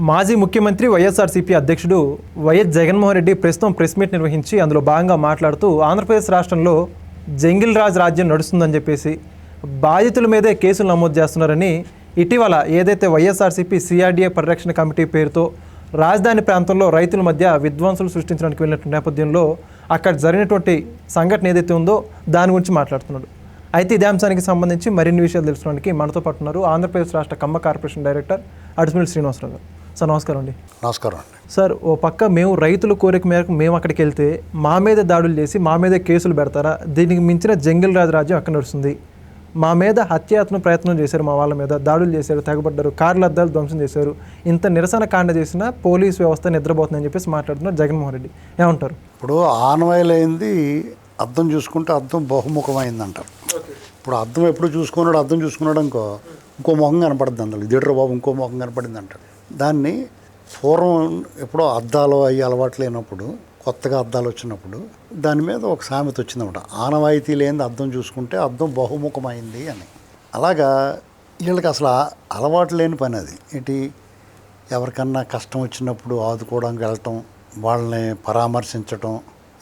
మాజీ ముఖ్యమంత్రి వైఎస్ఆర్సీపీ అధ్యక్షుడు వైఎస్ జగన్మోహన్ రెడ్డి ప్రస్తుతం ప్రెస్ మీట్ నిర్వహించి అందులో భాగంగా మాట్లాడుతూ ఆంధ్రప్రదేశ్ రాష్ట్రంలో జంగిల్ రాజ్ రాజ్యం నడుస్తుందని చెప్పేసి బాధితుల మీదే కేసులు నమోదు చేస్తున్నారని ఇటీవల ఏదైతే వైఎస్ఆర్సీపీ సిఆర్డీఏ పరిరక్షణ కమిటీ పేరుతో రాజధాని ప్రాంతంలో రైతుల మధ్య విధ్వంసులు సృష్టించడానికి వెళ్ళినటువంటి నేపథ్యంలో అక్కడ జరిగినటువంటి సంఘటన ఏదైతే ఉందో దాని గురించి మాట్లాడుతున్నాడు. అయితే ఇదే అంశానికి సంబంధించి మరిన్ని విషయాలు తెలుసుకోవడానికి మనతో పాటు ఉన్నారు ఆంధ్రప్రదేశ్ రాష్ట్ర కమ్మ కార్పొరేషన్ డైరెక్టర్ అడిసిమిల్ శ్రీనివాసరావు గారు. సార్ నమస్కారం అండి. నమస్కారం అండి. సార్, ఓ పక్క మేము రైతుల కోరిక మేరకు మేము అక్కడికి వెళ్తే మా మీద దాడులు చేసి మా మీదే కేసులు పెడతారా? దీనికి మించిన జంగిల్ రాజ్ రాజ్యం అక్కడ నడుస్తుంది. మా మీద హత్యాయత్న ప్రయత్నం చేశారు, మా వాళ్ళ మీద దాడులు చేశారు, తెగబడ్డారు, కార్ల అద్దాలు ధ్వంసం చేశారు. ఇంత నిరసన కాండ చేసిన పోలీస్ వ్యవస్థ నిద్రపోతుందని చెప్పేసి మాట్లాడుతున్నారు జగన్మోహన్ రెడ్డి. ఏమంటారు? ఇప్పుడు ఆనవాయిలైంది అర్థం చూసుకుంటే అర్థం బహుముఖమైందంటారు. ఇప్పుడు అర్థం ఎప్పుడు చూసుకున్నాడు, అర్థం చూసుకున్నాడు ఇంకో ముఖం కనపడుతుంది. అందులో ఇదేట్రా బాబు ఇంకో ముఖం కనపడింది అంటారు. దాన్ని పూర్వం ఎప్పుడో అద్దాలు అయ్యి అలవాటు లేనప్పుడు, కొత్తగా అద్దాలు వచ్చినప్పుడు దాని మీద ఒక సామెత వచ్చిందన్నమాట. ఆనవాయితీ లేని అర్థం చూసుకుంటే అర్థం బహుముఖమైంది అని. అలాగా వీళ్ళకి అసలు అలవాటు లేని పని అది. ఏంటి, ఎవరికన్నా కష్టం వచ్చినప్పుడు ఆదుకోవడానికి వెళ్ళటం, వాళ్ళని పరామర్శించటం,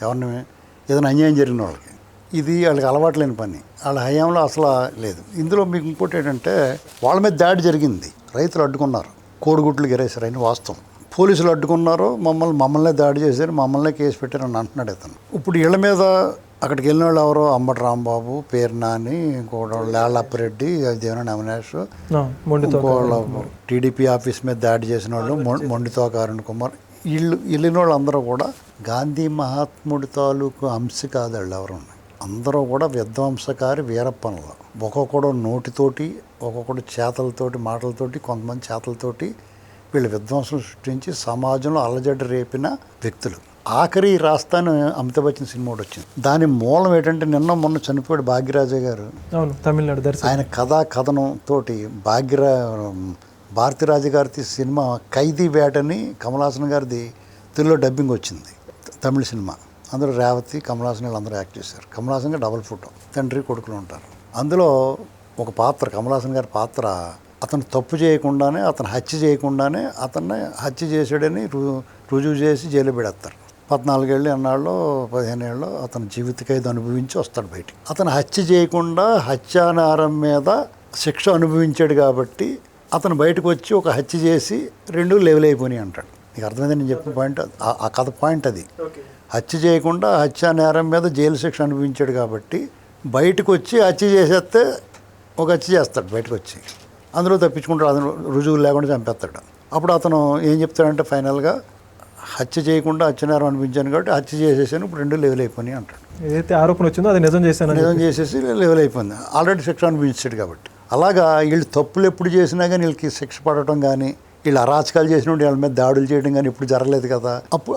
ఎవరిని ఏదైనా అన్యాయం జరిగిన వాళ్ళకి, ఇది వాళ్ళకి అలవాటు లేని పని. వాళ్ళ హయాంలో అసలు లేదు. ఇందులో మీకు ఇంకోటి ఏంటంటే, వాళ్ళ మీద దాడి జరిగింది, రైతులు అడ్డుకున్నారు, కోడిగుడ్లు గిరేశారు అని వాస్తవం. పోలీసులు అడ్డుకున్నారు, మమ్మల్నే దాడి చేశారు, మమ్మల్నే కేసు పెట్టారని అంటున్నాడు ఇతను. ఇప్పుడు వీళ్ళ మీద అక్కడికి వెళ్ళిన వాళ్ళు ఎవరో అంబటి రాంబాబు, పేరు నాని, ఇంకోటి లేళ్ళప్పిరెడ్డి, దేవనాని అవినాష్, ఇంకోళ్ళు టీడీపీ ఆఫీస్ మీద దాడి చేసిన వాళ్ళు మొండితోక అరుణ్ కుమార్, వెళ్ళిన వాళ్ళు అందరూ కూడా గాంధీ మహాత్ముడి తాలూకు అంశ కాదు. వాళ్ళు ఎవరు అందరూ కూడా విధ్వంసకారి వీరప్పనులు. ఒక్కొక్కడు నోటితోటి, ఒక్కొక్కడు చేతలతోటి, మాటలతోటి, కొంతమంది చేతలతోటి వీళ్ళు విధ్వంసం సృష్టించి సమాజంలో అల్లజడ్డ రేపిన వ్యక్తులు. ఆఖరి రాస్తాను అమితాబ్ బచ్చన్ సినిమా ఒకటి వచ్చింది. దాని మూలం ఏంటంటే, నిన్న మొన్న చనిపోయాడు భాగ్యరాజే గారు, తమిళనాడు. ఆయన కథనంతో భారతీరాజు గారి సినిమా ఖైదీ వేటని కమలాసన్ గారిది తెలుగులో డబ్బింగ్ వచ్చింది, తమిళ సినిమా. అందులో రేవతి, కమలాసన్ వీళ్ళందరూ యాక్ట్ చేశారు. కమలాసన్ గారు డబుల్ ఫోటో, తండ్రి కొడుకులు ఉంటారు. అందులో ఒక పాత్ర, కమలాసన్ గారి పాత్ర, అతను తప్పు చేయకుండానే, అతను హత్య చేయకుండానే అతన్ని హత్య చేసాడని రుజువు చేసి జైలు పెడతారు. 14 ఏళ్ళు అన్నాళ్ళు, 15 ఏళ్ళు అతను జీవిత ఖైదు అనుభవించి వస్తాడు బయటికి. అతను హత్య చేయకుండా హత్యానేరం మీద శిక్ష అనుభవించాడు కాబట్టి అతను బయటకు వచ్చి ఒక హత్య చేసి 2 లెవెల్ అయిపోయినాయి అంటాడు. నీకు అర్థమైంది నేను చెప్పిన పాయింట్, ఆ కథ పాయింట్ అది. హత్య చేయకుండా హత్యానేరం మీద జైలు శిక్ష అనుభవించాడు కాబట్టి బయటకు వచ్చి హత్య చేసేస్తే ఒక హత్య చేస్తాడు, బయటకు వచ్చి అందులో తప్పించుకుంటాడు, అతను రుజువులు లేకుండా చంపేస్తాడు. అప్పుడు అతను ఏం చెప్తాడంటే, ఫైనల్గా హత్య చేయకుండా హత్యానేరం అనిపించాను కాబట్టి హత్య చేసేసాను, ఇప్పుడు 2 లెవెల్ అయిపోయినాయి అంటాడు. ఏదైతే ఆరోపణ వచ్చిందో అది నిజం చేసేసి లెవెల్ అయిపోయింది, ఆల్రెడీ శిక్ష అనిపించాడు కాబట్టి. అలాగా వీళ్ళు తప్పులు ఎప్పుడు చేసినా కానీ వీళ్ళకి శిక్ష పడటం కానీ, వీళ్ళు అరాచకాలు చేసినప్పుడు వీళ్ళ మీద దాడులు చేయడం కానీ ఇప్పుడు జరగలేదు కదా.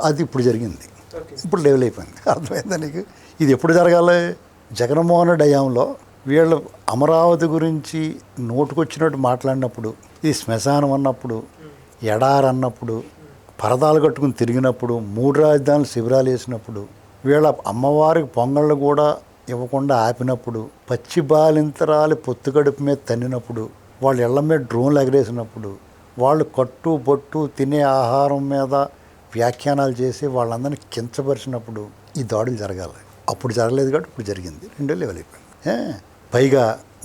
అది ఇప్పుడు జరిగింది, ఇప్పుడు లెవెల్ అయిపోయింది. అర్థమైందా నీకు? ఇది ఎప్పుడు జరగాలి? జగన్మోహన్ రెడ్డి హయాంలో వీళ్ళు అమరావతి గురించి నోటుకొచ్చినట్టు మాట్లాడినప్పుడు, ఇది శ్మశానం అన్నప్పుడు, ఎడారి అన్నప్పుడు, పరదాలు కట్టుకుని తిరిగినప్పుడు, 3 రాజధానులు శిబిరాలు వేసినప్పుడు, వీళ్ళ అమ్మవారికి పొంగళ్ళు కూడా ఇవ్వకుండా ఆపినప్పుడు, పచ్చి బాలింతరాలు పొత్తుగడుపు మీద తన్నినప్పుడు, వాళ్ళ ఇళ్ల మీద డ్రోన్లు ఎగరేసినప్పుడు, వాళ్ళు కట్టు బొట్టు తినే ఆహారం మీద వ్యాఖ్యానాలు చేసి వాళ్ళందరినీ కించపరిచినప్పుడు ఈ దాడులు జరగాలి. అప్పుడు జరగలేదు కాబట్టి ఇప్పుడు జరిగింది, 2 లెవెల్ అయిపోయింది. పైగా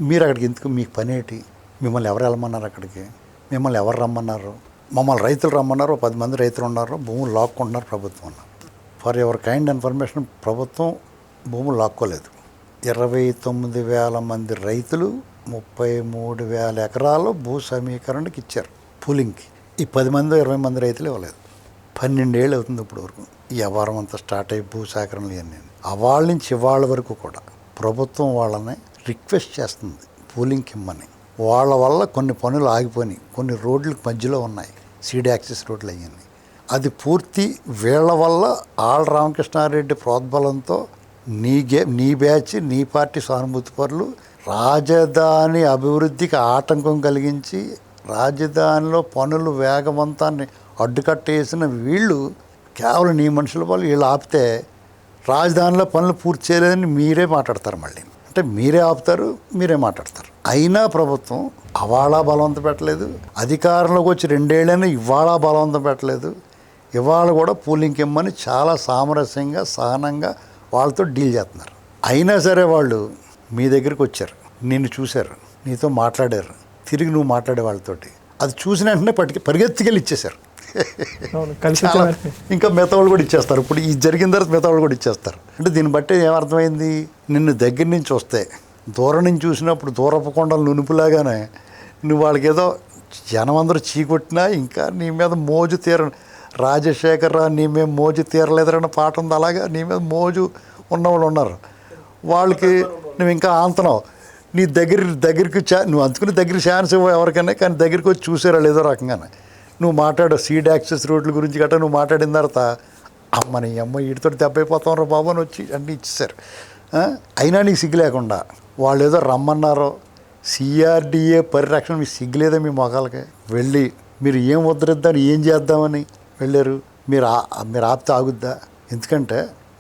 మీరు అక్కడికి ఎందుకు, మీకు పని ఏంటి? మిమ్మల్ని ఎవరు వెళ్ళమన్నారు అక్కడికి? మిమ్మల్ని ఎవరు రమ్మన్నారు? మమ్మల్ని రైతులు రమ్మన్నారు, 10 మంది రైతులు ఉన్నారు, భూములు లాక్కుంటున్నారు ప్రభుత్వం అన్నారు. ఫర్ ఎవర్ కైండ్ ఇన్ఫర్మేషన్, ప్రభుత్వం భూములు లాక్కోలేదు. 29,000 మంది రైతులు 33,000 ఎకరాలు భూ సమీకరణకి ఇచ్చారు పూలింగ్కి. ఈ 10 మంది 20 మంది రైతులు ఇవ్వలేదు. 12 ఏళ్ళు అవుతుంది ఇప్పుడు వరకు ఈ వ్యవహారం అంతా స్టార్ట్ అయ్యి భూ సేకరణలు ఇవన్నీ. అవాళ్ళ నుంచి ఇవాళ వరకు కూడా ప్రభుత్వం వాళ్ళని రిక్వెస్ట్ చేస్తుంది పూలింగ్కి ఇమ్మని. వాళ్ళ వల్ల కొన్ని పనులు ఆగిపోయినాయి, కొన్ని రోడ్లకు మధ్యలో ఉన్నాయి, సీడ్ యాక్సెస్ రోడ్లు అయ్యాయి. అది పూర్తి వీళ్ళ వల్ల ఆళ్ళ రామకృష్ణారెడ్డి ప్రోద్బలంతో నీ బ్యాచ్, నీ పార్టీ సానుభూతి పరులు రాజధాని అభివృద్ధికి ఆటంకం కలిగించి రాజధానిలో పనులు వేగవంతాన్ని అడ్డుకట్టేసిన వీళ్ళు, కేవలం నీ మనుషుల వాళ్ళు వీళ్ళు ఆపితే రాజధానిలో పనులు పూర్తి చేయలేదని మీరే మాట్లాడతారు మళ్ళీ. అంటే మీరే ఆపుతారు, మీరే మాట్లాడతారు. అయినా ప్రభుత్వం అవాళ బలవంతం పెట్టలేదు, అధికారంలోకి వచ్చి 2 ఏళ్ళైనా ఇవాళ బలవంతం పెట్టలేదు. ఇవాళ కూడా పూలింగ్కి ఇమ్మని చాలా సామరస్యంగా సహనంగా వాళ్ళతో డీల్ చేస్తున్నారు. అయినా సరే వాళ్ళు మీ దగ్గరికి వచ్చారు, నిన్ను చూశారు, నీతో మాట్లాడారు, తిరిగి నువ్వు మాట్లాడే వాళ్ళతోటి అది చూసిన వెంటనే పరిగెత్తికెళ్ళి ఇచ్చేశారు. చాలా ఇంకా మెతవాళ్ళు కూడా ఇచ్చేస్తారు. ఇప్పుడు ఇది జరిగిన తర్వాత మెతవాళ్ళు కూడా ఇచ్చేస్తారు. అంటే దీన్ని బట్టి ఏమర్థమైంది, నిన్ను దగ్గర నుంచి వస్తే దూరం నుంచి చూసినప్పుడు దూరపు కొండలు నునుపులాగానే నువ్వు వాళ్ళకి ఏదో జనం అందరూ చీకొట్టినా ఇంకా నీ మీద మోజు రాజశేఖరరావు నీ మీద మోజు తీరలేదన్న పాట ఉంది. అలాగా నీ మీద మోజు ఉన్నవాళ్ళు ఉన్నారు. వాళ్ళకి నువ్వు ఇంకా ఆంతనావు. నీ దగ్గరికి నువ్వు అందుకుని దగ్గరికి ఛాన్స్ ఇవ్వవు ఎవరికైనా, కానీ దగ్గరికి వచ్చి చూసారా లేదో రకంగానే నువ్వు మాట్లాడు సీడ్ యాక్సెస్ రోడ్ల గురించి గట్రా నువ్వు మాట్లాడిన తర్వాత అమ్మని వీటితో దెబ్బైపోతాం రా బాబు అని వచ్చి అన్నీ ఇచ్చేసారు. అయినా నీకు సిగ్గు లేకుండా వాళ్ళు ఏదో రమ్మన్నారో సిఆర్డిఏ పరిరక్షణ మీకు సిగ్గులేదా మీ మొఖాలకి వెళ్ళి మీరు ఏం ఉద్ధరిద్దామని ఏం చేద్దామని వెళ్ళారు. మీరు ఆపితే ఆగుద్దా? ఎందుకంటే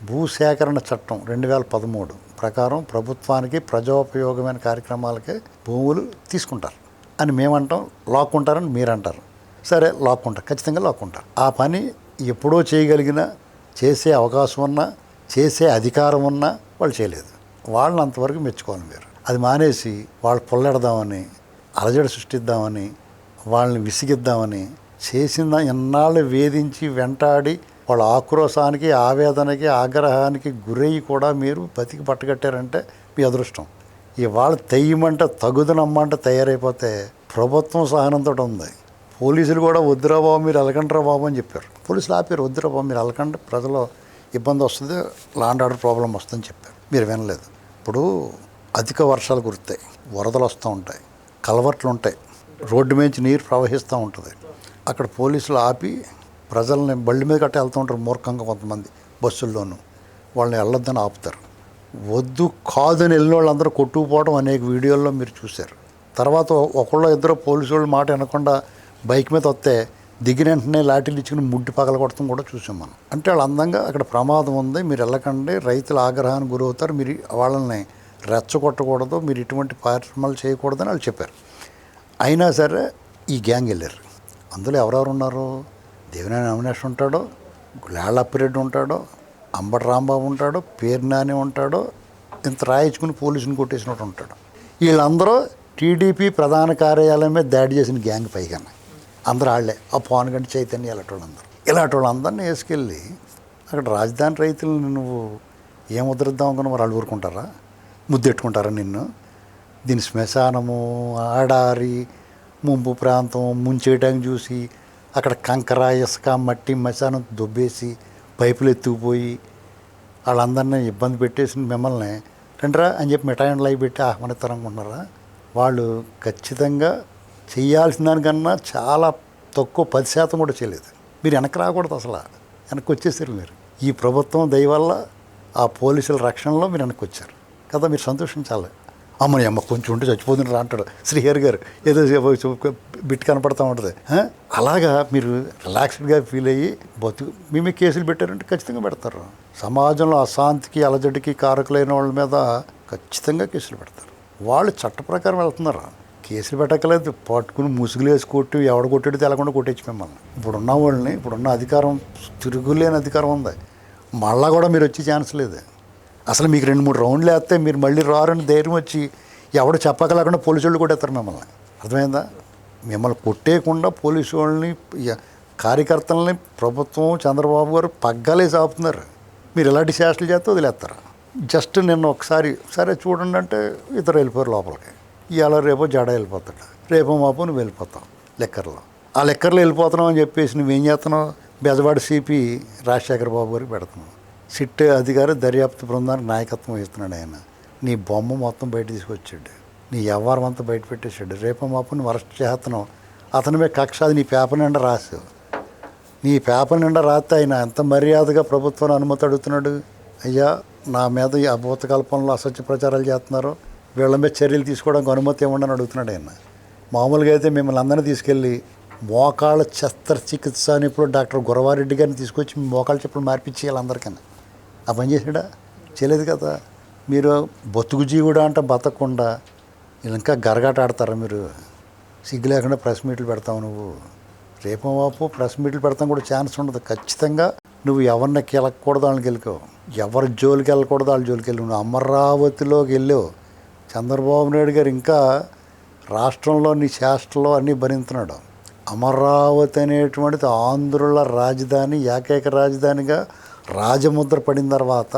భూసేకరణ చట్టం 2013 ప్రకారం ప్రభుత్వానికి ప్రజోపయోగమైన కార్యక్రమాలకే భూములు తీసుకుంటారు అని మేమంటాం, లాక్కుంటారని మీరంటారు. సరే లాక్కుంటారు, ఖచ్చితంగా లాక్కుంటారు. ఆ పని ఎప్పుడో చేయగలిగినా, చేసే అవకాశం ఉన్నా, చేసే అధికారం ఉన్నా వాళ్ళు చేయలేదు. వాళ్ళని అంతవరకు మెచ్చుకోవాలి మీరు. అది మానేసి వాళ్ళు పొల్లెడదామని, అలజడి సృష్టిద్దామని, వాళ్ళని విసిగిద్దామని చేసిన ఎన్నాళ్ళు వేధించి వెంటాడి వాళ్ళ ఆక్రోశానికి, ఆవేదనకి, ఆగ్రహానికి గురయ్యి కూడా మీరు బతికి పట్టగట్టారంటే మీ అదృష్టం. ఇవాళ తెయ్యమంటే తగుదనమ్మంటే తయారైపోతే ప్రభుత్వం సహనంతో ఉంది. పోలీసులు కూడా వద్దురా బాబు మీరు వెళ్ళకండిరా బాబు అని చెప్పారు. పోలీసులు ఆపారు, వద్దురా బాబు మీరు వెళ్ళకండి, ప్రజలు ఇబ్బంది వస్తుంది, లా అండ్ ఆర్డర్ ప్రాబ్లం వస్తుందని చెప్పారు. మీరు వినలేదు. ఇప్పుడు అధిక వర్షాలు కురుతాయి, వరదలు వస్తూ ఉంటాయి, కలవర్ట్లు ఉంటాయి, రోడ్డు మీద నీరు ప్రవహిస్తూ ఉంటుంది. అక్కడ పోలీసులు ఆపి ప్రజల్ని బళ్ళు మీద కట్టి వెళ్తూ ఉంటారు మూర్ఖంగా కొంతమంది బస్సుల్లోనూ. వాళ్ళని వెళ్ళొద్దని ఆపుతారు. వద్దు కాదని వెళ్ళిన వాళ్ళందరూ కొట్టుకుపోవడం అనేక వీడియోల్లో మీరు చూశారు. తర్వాత ఒకళ్ళు ఇద్దరు పోలీసు వాళ్ళు మాట వినకుండా బైక్ మీద వస్తే దిగిన వెంటనే లాఠీలు ఇచ్చుకుని ముడ్డి పగల కొడతాం కూడా చూసాం మనం. అంటే వాళ్ళు అందంగా అక్కడ ప్రమాదం ఉంది, మీరు వెళ్ళకండి, రైతుల ఆగ్రహానికి గురవుతారు, మీరు వాళ్ళని రెచ్చగొట్టకూడదు, మీరు ఇటువంటి కార్యక్రమాలు చేయకూడదని వాళ్ళు చెప్పారు. అయినా సరే ఈ గ్యాంగ్ వెళ్ళారు. అందులో ఎవరెవరు ఉన్నారు? దేవినేని అవినాష్ ఉంటాడో, లాళ్ళ అప్పిరెడ్డి ఉంటాడో, అంబటి రాంబాబు ఉంటాడో, పేరు నాని ఉంటాడో, ఇంత రాయించుకుని పోలీసుని కొట్టేసినట్టు ఉంటాడు. వీళ్ళందరూ టీడీపీ ప్రధాన కార్యాలయం మీద దాడి చేసిన గ్యాంగ్ పైగా అందరూ వాళ్ళే. ఆ పవన్ గంటి చైతన్య ఇలాంటి వాళ్ళందరినీ వేసుకెళ్ళి అక్కడ రాజధాని రైతులను నువ్వు ఏం ఉద్ధరిద్దాం అనుకున్నా మరి వాళ్ళు ఊరుకుంటారా? ముద్దెట్టుకుంటారా నిన్ను? దీని శ్మశానము, ఆడారి, ముంపు ప్రాంతం ముంచేయటానికి చూసి అక్కడ కంకర, ఇసుక, మట్టి, శ్మశానం దొబ్బేసి పైపులు ఎత్తుకుపోయి వాళ్ళందరినీ ఇబ్బంది పెట్టేసి మిమ్మల్ని రండిరా అని చెప్పి మిఠాయిలు అవి పెట్టి ఆహ్వానిస్తారనుకుంటున్నారా? వాళ్ళు ఖచ్చితంగా చేయాల్సిన దానికన్నా చాలా తక్కువ 10% కూడా చేయలేదు. మీరు వెనక్కి రాకూడదు, అసలు వెనక్కి వచ్చేసారు మీరు. ఈ ప్రభుత్వం దయ వల్ల ఆ పోలీసుల రక్షణలో మీరు వెనక్కి వచ్చారు కదా, మీరు సంతోషించాలి. అమ్మ కొంచెం ఉంటే చచ్చిపోతుంటారు అంటాడు శ్రీహరి గారు, ఏదో బిట్ కనపడతా ఉంటుంది. అలాగా మీరు రిలాక్స్డ్గా ఫీల్ అయ్యి మేమే కేసులు పెట్టారంటే ఖచ్చితంగా పెడతారు. సమాజంలో అశాంతికి, అలజడికి కారకులైన వాళ్ళ మీద ఖచ్చితంగా కేసులు పెడతారు. వాళ్ళు చట్ట ప్రకారం వెళ్తున్నారు. కేసులు పెట్టక్కలేదు, పట్టుకుని ముసుగులు వేసి కొట్టి ఎవడ కొట్టాడు తెలకుండా కొట్టేసి మిమ్మల్ని. ఇప్పుడున్న వాళ్ళని, ఇప్పుడున్న అధికారం తిరుగులేని అధికారం ఉంది. మళ్ళా కూడా మీరు వచ్చే ఛాన్స్ లేదు. అసలు మీకు 2-3 రౌండ్లు వేస్తే మీరు మళ్ళీ రారని ధైర్యం వచ్చి ఎవడు చెప్పకలేకుండా పోలీసు వాళ్ళు కొట్టేస్తారు మిమ్మల్ని. అర్థమైందా? మిమ్మల్ని కొట్టేయకుండా పోలీసు వాళ్ళని, కార్యకర్తలని ప్రభుత్వం చంద్రబాబు గారు పగ్గాలేసి ఆపుతున్నారు. మీరు ఇలాంటి చేష్టలు చేస్తే వదిలేస్తారు. జస్ట్ నిన్న ఒకసారి సరే చూడండి అంటే ఇద్దరు వెళ్ళిపోయారు లోపలికి. ఇవాళ రేపో జడ వెళ్ళిపోతాడు, రేపో మాపో నువ్వు వెళ్ళిపోతావు లెక్కర్లో. ఆ లెక్కర్లో వెళ్ళిపోతున్నావు అని చెప్పేసి నువ్వేం చేస్తున్నావు? బెజవాడ సిపి రాజశేఖర బాబు గారికి పెడుతున్నావు. సిట్ అధికారి దర్యాప్తు బృందానికి నాయకత్వం వహిస్తున్నాడు ఆయన. నీ బొమ్మ మొత్తం బయట తీసుకొచ్చాడు, నీ వ్యవహారం అంతా బయట పెట్టేశాడు. రేపో మాపో నువ్వు అరెస్ట్ చేస్తున్నావు. అతని మీద కక్ష అది నీ పేపర్ నిండా రాసావు. నీ పేపర్ నిండా రాస్తే ఆయన ఎంత మర్యాదగా ప్రభుత్వాన్ని అనుమతి అడుగుతున్నాడు. అయ్యా నా మీద ఈ అభూత కల్పనలో అసత్య ప్రచారాలు చేస్తున్నారు, వీళ్ళ మీద చర్యలు తీసుకోవడానికి అనుమతి ఇవ్వండి అని అడుగుతున్నాడు ఆయన. మామూలుగా అయితే మిమ్మల్ని అందరినీ తీసుకెళ్ళి మోకాళ్ళ శస్త్రచికిత్స అని ఇప్పుడు డాక్టర్ గురవారెడ్డి గారిని తీసుకొచ్చి మోకాళ్ళ చెప్పులు మార్పించి వాళ్ళందరికన్నా ఆ పని చేసాడా? చేయలేదు కదా. మీరు బతుకు జీవుడా అంటే బతకకుండా ఇంకా గరగాట ఆడతారా మీరు? సిగ్గు లేకుండా ప్రెస్ మీట్లు పెడతావు నువ్వు. రేపో వాపో ప్రెస్ మీట్లు పెడతాం కూడా ఛాన్స్ ఉండదు. ఖచ్చితంగా నువ్వు ఎవరిని కెలకూడదు వాళ్ళని గెలుకో, ఎవరి జోలికి వెళ్ళకూడదు వాళ్ళ జోలికి వెళ్ళి. నువ్వు అమరావతిలోకి వెళ్ళావు. చంద్రబాబు నాయుడు గారు ఇంకా రాష్ట్రంలో నీ చేష్టలో అన్నీ భరించున్నాడు. అమరావతి అనేటువంటిది ఆంధ్రుల రాజధాని, ఏకైక రాజధానిగా రాజముద్ర పడిన తర్వాత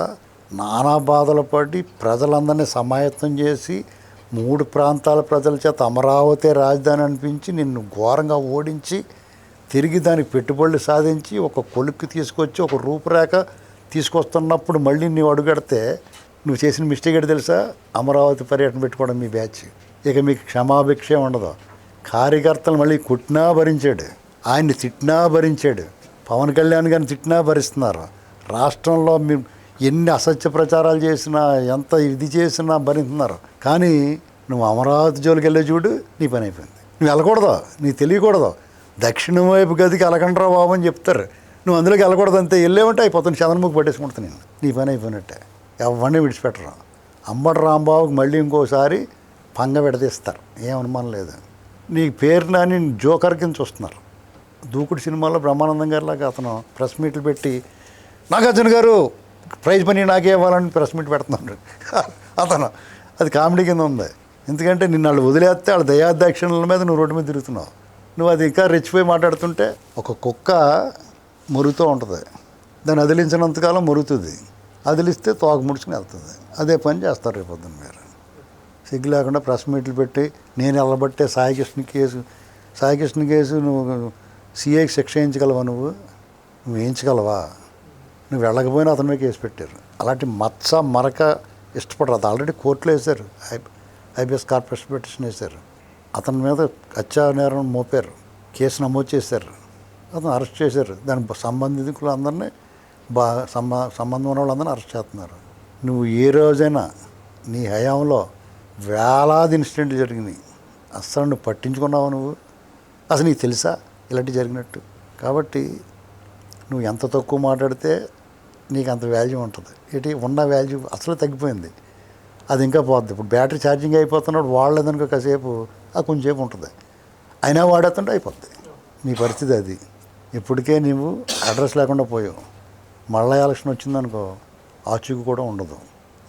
నానా బాధలు పడి ప్రజలందరినీ సమాయత్తం చేసి 3 ప్రాంతాల ప్రజల చేత అమరావతి రాజధాని అనిపించి నిన్ను ఘోరంగా ఓడించి తిరిగి దానికి పెట్టుబడులు సాధించి ఒక కొలుక్కి తీసుకొచ్చి ఒక రూపురేఖ తీసుకొస్తున్నప్పుడు మళ్ళీ నువ్వు అడుగడితే నువ్వు చేసిన మిస్టేక్ ఏంటి తెలుసా? అమరావతి పర్యటన పెట్టుకోవడం మీ బ్యాచ్. ఇక మీకు క్షమాభిక్షే ఉండదు. కార్యకర్తలు మళ్ళీ కుట్టినా భరించాడు, ఆయన్ని తిట్టినా భరించాడు, పవన్ కళ్యాణ్ గారిని తిట్టినా భరిస్తున్నారు. రాష్ట్రంలో మీరు ఎన్ని అసత్య ప్రచారాలు చేసినా ఎంత ఇది చేసినా భరిస్తున్నారు. కానీ నువ్వు అమరావతి జోలికి వెళ్ళే చూడు, నీ పని అయిపోయింది. నువ్వు వెళ్ళకూడదు, నీకు తెలియకూడదు. దక్షిణం వైపు గదికి వెళ్ళకండ్రా బాబు అని చెప్తారు, నువ్వు అందులోకి వెళ్ళకూడదు. అంతే వెళ్ళేమంటే అయిపోతుంది, చంద్రముఖి పట్టేసుకుంటుంది నేను. నీ పని అయిపోయినట్టే. ఎవరిని విడిచిపెట్టరు. అంబటి రాంబాబుకి మళ్ళీ ఇంకోసారి పంగ విడదీస్తారు, ఏం అనుమానం లేదు. నీ పేరు నాని జోకర్ కింద చూస్తున్నారు. దూకుడు సినిమాలో బ్రహ్మానందం గారిలాగా అతను ప్రెస్ మీట్లు పెట్టి నాగార్జున గారు ప్రైజ్ మనీ నాకే ఇవ్వాలని ప్రెస్ మీట్ పెడుతున్నాడు అతను. అది కామెడీ కింద ఉంది. ఎందుకంటే నిన్ను వాళ్ళు వదిలేస్తే వాళ్ళ దయాధ్యక్షణల మీద నువ్వు రోడ్డు మీద తిరుగుతున్నావు. నువ్వు అది ఇంకా రెచ్చిపోయి మాట్లాడుతుంటే, ఒక కుక్క మురుగుతూ ఉంటుంది, దాన్ని అదిలించినంతకాలం మురుగుతుంది, అదిలిస్తే తోక ముడుచుకుని వెళ్తుంది. అదే పని చేస్తారు రేపొద్దున మీరు. సిగ్గు లేకుండా ప్రెస్ మీట్లు పెట్టి నేను వెళ్ళబట్టే సాయికృష్ణ కేసు నువ్వు సిఐకి శిక్ష వేయించగలవా? నువ్వు వేయించగలవా? నువ్వు వెళ్ళకపోయినా అతని మీద కేసు పెట్టారు. అలాంటి మచ్చ మరక ఇష్టపడరు. అది ఆల్రెడీ కోర్టులో వేశారు, ఐపీఎస్ కార్పొరేషన్ పిటిషన్ వేశారు. అతని మీద హత్యా నేరం మోపారు, కేసు నమోదు చేశారు, అతను అరెస్ట్ చేశారు. దానికి సంబంధికులు అందరినీ సంబంధం ఉన్న వాళ్ళందరినీ అరెస్ట్ చేస్తున్నారు. నువ్వు ఏ రోజైనా నీ హయాంలో వేలాది ఇన్సిడెంట్లు జరిగినాయి, అస్సలు నువ్వు పట్టించుకున్నావు? నువ్వు అసలు నీకు తెలుసా ఇలాంటివి జరిగినట్టు? కాబట్టి నువ్వు ఎంత తక్కువ మాట్లాడితే నీకు అంత వాల్యూ ఉంటుంది. ఏంటి ఉన్న వాల్యూ అసలు తగ్గిపోయింది, అది ఇంకా పోద్ది. ఇప్పుడు బ్యాటరీ ఛార్జింగ్ అయిపోతున్నప్పుడు వాడలేదనుకో కాసేపు, అది కొంచెంసేపు ఉంటుంది, అయినా వాడేస్తుంటే అయిపోద్ది. నీ పరిస్థితి అది. ఇప్పటికే నువ్వు అడ్రస్ లేకుండా పోయావు. మళ్ళీ ఎలక్షన్ వచ్చిందనుకో ఆచూకు కూడా ఉండదు.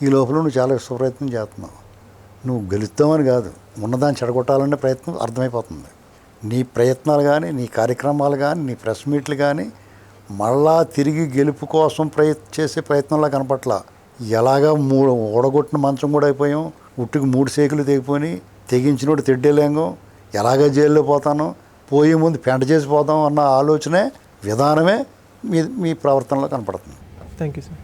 ఈ లోపల నువ్వు చాలా సుప్రయత్నం చేస్తున్నావు. నువ్వు గెలుస్తామని కాదు, ఉన్నదాన్ని చెడగొట్టాలనే ప్రయత్నం అర్థమైపోతుంది. నీ ప్రయత్నాలు కానీ, నీ కార్యక్రమాలు కానీ, నీ ప్రెస్ మీట్లు కానీ మళ్ళా తిరిగి గెలుపు కోసం చేసే ప్రయత్నంలా కనపట్ల. ఎలాగా ఓడగొట్టిన మంచం కూడా అయిపోయాం, ఉట్టుకు 3 సేకులు తెగిపోయి తెగించినోడు తెడ్డేలేంగం, ఎలాగ జైల్లో పోతాను, పోయే ముందు పెంట చేసి పోతాం అన్న ఆలోచనే విధానమే మీ ప్రవర్తనలో కనపడుతుంది. Thank you sir.